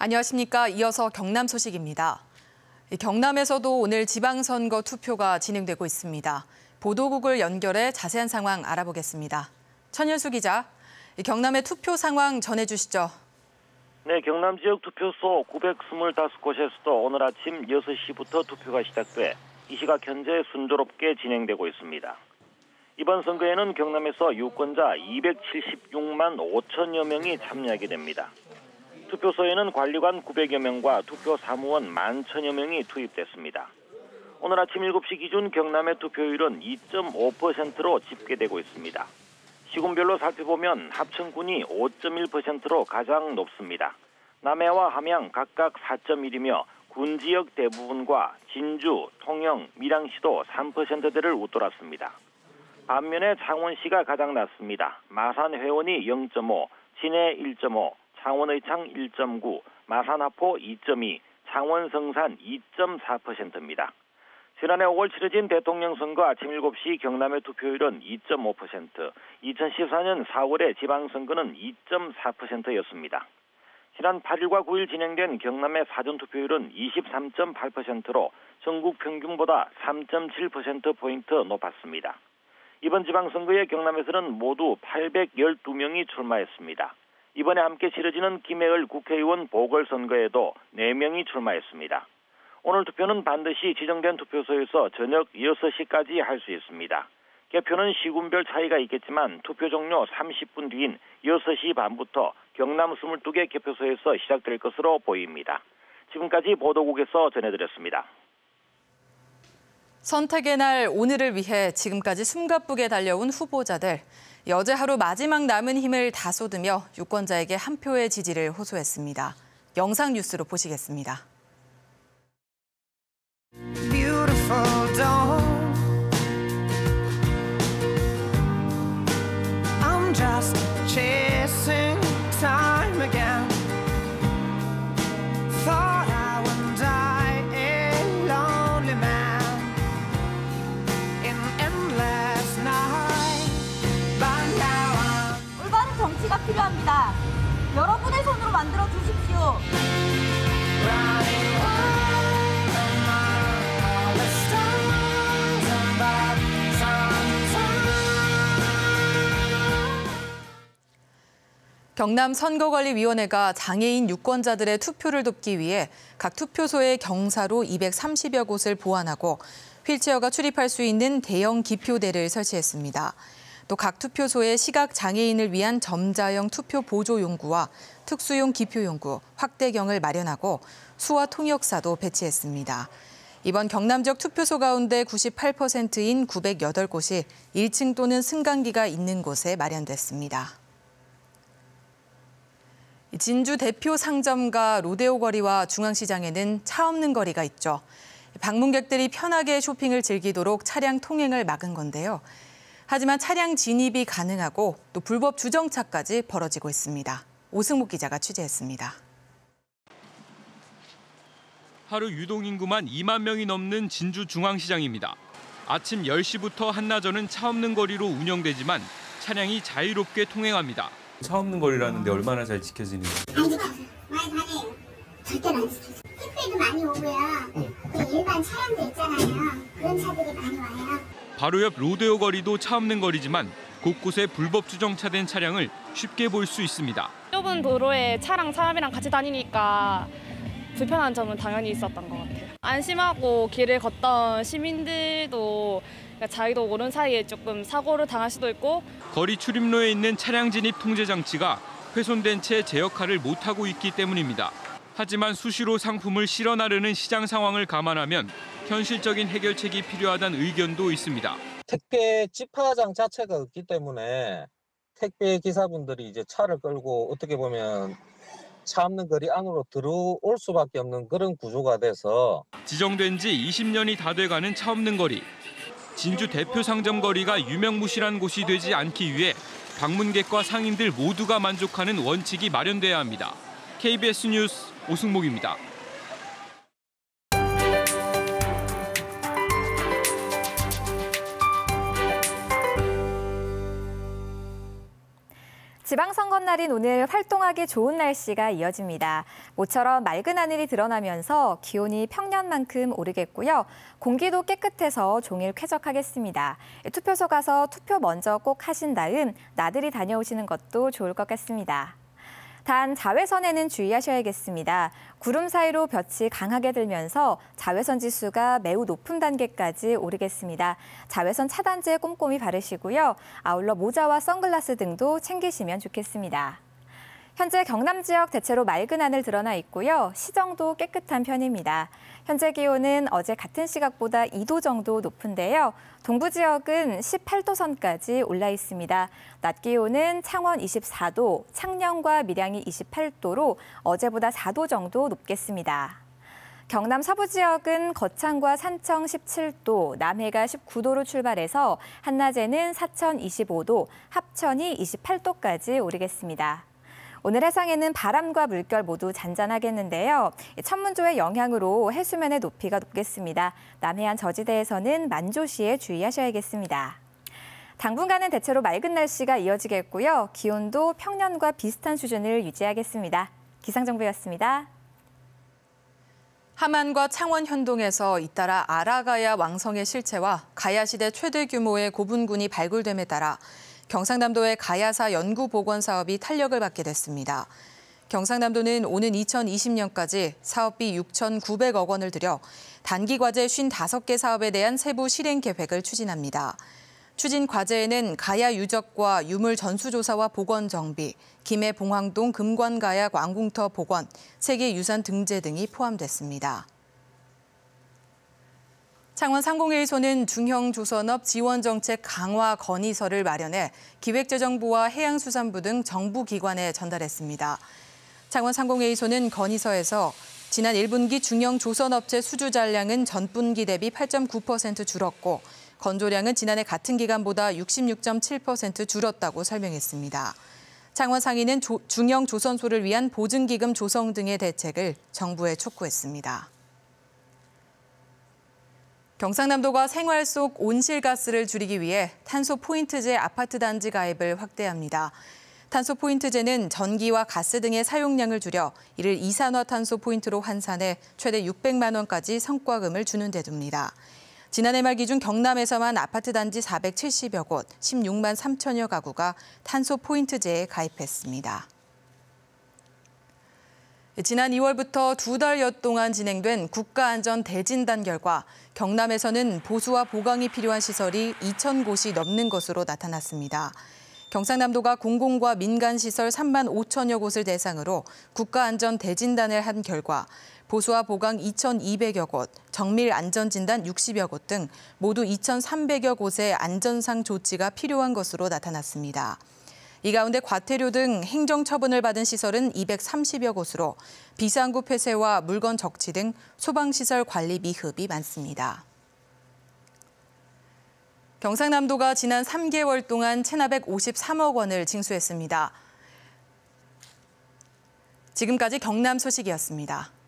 안녕하십니까. 이어서 경남 소식입니다. 경남에서도 오늘 지방선거 투표가 진행되고 있습니다. 보도국을 연결해 자세한 상황 알아보겠습니다. 천일수 기자, 경남의 투표 상황 전해주시죠. 네, 경남 지역 투표소 925곳에서도 오늘 아침 6시부터 투표가 시작돼 이 시각 현재 순조롭게 진행되고 있습니다. 이번 선거에는 경남에서 유권자 276만 5천여 명이 참여하게 됩니다. 투표소에는 관리관 900여 명과 투표 사무원 11,000여 명이 투입됐습니다. 오늘 아침 7시 기준 경남의 투표율은 2.5%로 집계되고 있습니다. 시군별로 살펴보면 합천군이 5.1%로 가장 높습니다. 남해와 함양 각각 4.1이며 군 지역 대부분과 진주, 통영, 밀양시도 3%대를 웃돌았습니다. 반면에 창원시가 가장 낮습니다. 마산 회원이 0.5, 진해 1.5, 창원 의창 1.9, 마산 하포 2.2, 창원 성산 2.4%입니다. 지난해 5월 치러진 대통령 선거 아침 7시 경남의 투표율은 2.5%, 2014년 4월의 지방선거는 2.4%였습니다. 지난 8일과 9일 진행된 경남의 사전투표율은 23.8%로 전국 평균보다 3.7%포인트 높았습니다. 이번 지방선거에 경남에서는 모두 812명이 출마했습니다. 이번에 함께 치러지는 김해을 국회의원 보궐선거에도 4명이 출마했습니다. 오늘 투표는 반드시 지정된 투표소에서 저녁 6시까지 할 수 있습니다. 개표는 시군별 차이가 있겠지만 투표 종료 30분 뒤인 6시 반부터 경남 22개 개표소에서 시작될 것으로 보입니다. 지금까지 보도국에서 전해드렸습니다. 선택의 날 오늘을 위해 지금까지 숨가쁘게 달려온 후보자들. 어제 하루 마지막 남은 힘을 다 쏟으며 유권자에게 한 표의 지지를 호소했습니다. 영상 뉴스로 보시겠습니다. Beautiful dawn. I'm just chasing time again. Thought I would die a lonely man in endless night. But now I'm 올바른 정치가 필요합니다. 여러분의 손으로 만들어 주십시오. running wild among all the stars above sometime. 경남 선거관리위원회가 장애인 유권자들의 투표를 돕기 위해 각 투표소의 경사로 230여 곳을 보완하고 휠체어가 출입할 수 있는 대형 기표대를 설치했습니다. 또 각 투표소에 시각 장애인을 위한 점자형 투표 보조 용구와 특수용 기표 용구, 확대경을 마련하고 수화 통역사도 배치했습니다. 이번 경남 지역 투표소 가운데 98%인 908곳이 1층 또는 승강기가 있는 곳에 마련됐습니다. 진주 대표 상점가 로데오 거리와 중앙시장에는 차 없는 거리가 있죠. 방문객들이 편하게 쇼핑을 즐기도록 차량 통행을 막은 건데요. 하지만 차량 진입이 가능하고 또 불법 주정차까지 벌어지고 있습니다. 오승목 기자가 취재했습니다. 하루 유동인구만 2만 명이 넘는 진주 중앙시장입니다. 아침 10시부터 한나절은 차 없는 거리로 운영되지만 차량이 자유롭게 통행합니다. 차 없는 거리라는데 얼마나 잘 지켜지는지. 안 지켜져요. 많이 다녀요. 절대로 안 지켜져요. 택배도 많이 오고요. 일반 차량도 있잖아요. 그런 차들이 많이 와요. 바로 옆 로데오 거리도 차 없는 거리지만 곳곳에 불법 주정차된 차량을 쉽게 볼 수 있습니다. 좁은 도로에 차랑 사람이랑 같이 다니니까 불편한 점은 당연히 있었던 것 같아요. 안심하고 길을 걷던 시민들도 자기도 모르는 사이에 조금 사고를 당할 수도 있고. 거리 출입로에 있는 차량 진입 통제 장치가 훼손된 채 제 역할을 못하고 있기 때문입니다. 하지만 수시로 상품을 실어 나르는 시장 상황을 감안하면 현실적인 해결책이 필요하다는 의견도 있습니다. 택배 집화장 자체가 없기 때문에 택배 기사분들이 이제 차를 끌고 어떻게 보면 차 없는 거리 안으로 들어올 수밖에 없는 그런 구조가 돼서 지정된 지 20년이 다 돼가는 차 없는 거리. 진주 대표 상점 거리가 유명무실한 곳이 되지 않기 위해 방문객과 상인들 모두가 만족하는 원칙이 마련돼야 합니다. KBS 뉴스 오승목입니다. 지방선거 첫날인 오늘 활동하기 좋은 날씨가 이어집니다. 모처럼 맑은 하늘이 드러나면서 기온이 평년만큼 오르겠고요. 공기도 깨끗해서 종일 쾌적하겠습니다. 투표소 가서 투표 먼저 꼭 하신 다음 나들이 다녀오시는 것도 좋을 것 같습니다. 단 자외선에는 주의하셔야겠습니다. 구름 사이로 볕이 강하게 들면서 자외선 지수가 매우 높은 단계까지 오르겠습니다. 자외선 차단제 꼼꼼히 바르시고요. 아울러 모자와 선글라스 등도 챙기시면 좋겠습니다. 현재 경남 지역 대체로 맑은 하늘 드러나 있고요. 시정도 깨끗한 편입니다. 현재 기온은 어제 같은 시각보다 2도 정도 높은데요. 동부 지역은 18도 선까지 올라 있습니다. 낮 기온은 창원 24도, 창녕과 밀양이 28도로 어제보다 4도 정도 높겠습니다. 경남 서부 지역은 거창과 산청 17도, 남해가 19도로 출발해서 한낮에는 사천 25도, 합천이 28도까지 오르겠습니다. 오늘 해상에는 바람과 물결 모두 잔잔하겠는데요. 천문조의 영향으로 해수면의 높이가 높겠습니다. 남해안 저지대에서는 만조시에 주의하셔야겠습니다. 당분간은 대체로 맑은 날씨가 이어지겠고요. 기온도 평년과 비슷한 수준을 유지하겠습니다. 기상정보였습니다. 함안과 창원 현동에서 잇따라 아라가야 왕성의 실체와 가야시대 최대 규모의 고분군이 발굴됨에 따라 경상남도의 가야사 연구복원 사업이 탄력을 받게 됐습니다. 경상남도는 오는 2020년까지 사업비 6,900억 원을 들여 단기 과제 55개 사업에 대한 세부 실행 계획을 추진합니다. 추진 과제에는 가야 유적과 유물 전수조사와 복원 정비, 김해 봉황동 금관가야 왕궁터 복원, 세계유산 등재 등이 포함됐습니다. 창원 상공회의소는 중형 조선업 지원정책 강화 건의서를 마련해 기획재정부와 해양수산부 등 정부 기관에 전달했습니다. 창원 상공회의소는 건의서에서 지난 1분기 중형 조선업체 수주 잔량은 전분기 대비 8.9% 줄었고 건조량은 지난해 같은 기간보다 66.7% 줄었다고 설명했습니다. 창원 상인은 중형 조선소를 위한 보증기금 조성 등의 대책을 정부에 촉구했습니다. 경상남도가 생활 속 온실가스를 줄이기 위해 탄소 포인트제 아파트 단지 가입을 확대합니다. 탄소 포인트제는 전기와 가스 등의 사용량을 줄여 이를 이산화탄소 포인트로 환산해 최대 600만 원까지 성과금을 주는 데 둡니다. 지난해 말 기준 경남에서만 아파트 단지 470여 곳, 16만 3천여 가구가 탄소 포인트제에 가입했습니다. 지난 2월부터 2달여 동안 진행된 국가안전 대진단 결과 경남에서는 보수와 보강이 필요한 시설이 2,000곳이 넘는 것으로 나타났습니다. 경상남도가 공공과 민간시설 3만 5천여 곳을 대상으로 국가안전 대진단을 한 결과 보수와 보강 2,200여 곳, 정밀 안전진단 60여 곳 등 모두 2,300여 곳의 안전상 조치가 필요한 것으로 나타났습니다. 이 가운데 과태료 등 행정처분을 받은 시설은 230여 곳으로 비상구 폐쇄와 물건 적치 등 소방시설 관리 미흡이 많습니다. 경상남도가 지난 3개월 동안 1,553억 원을 징수했습니다. 지금까지 경남 소식이었습니다.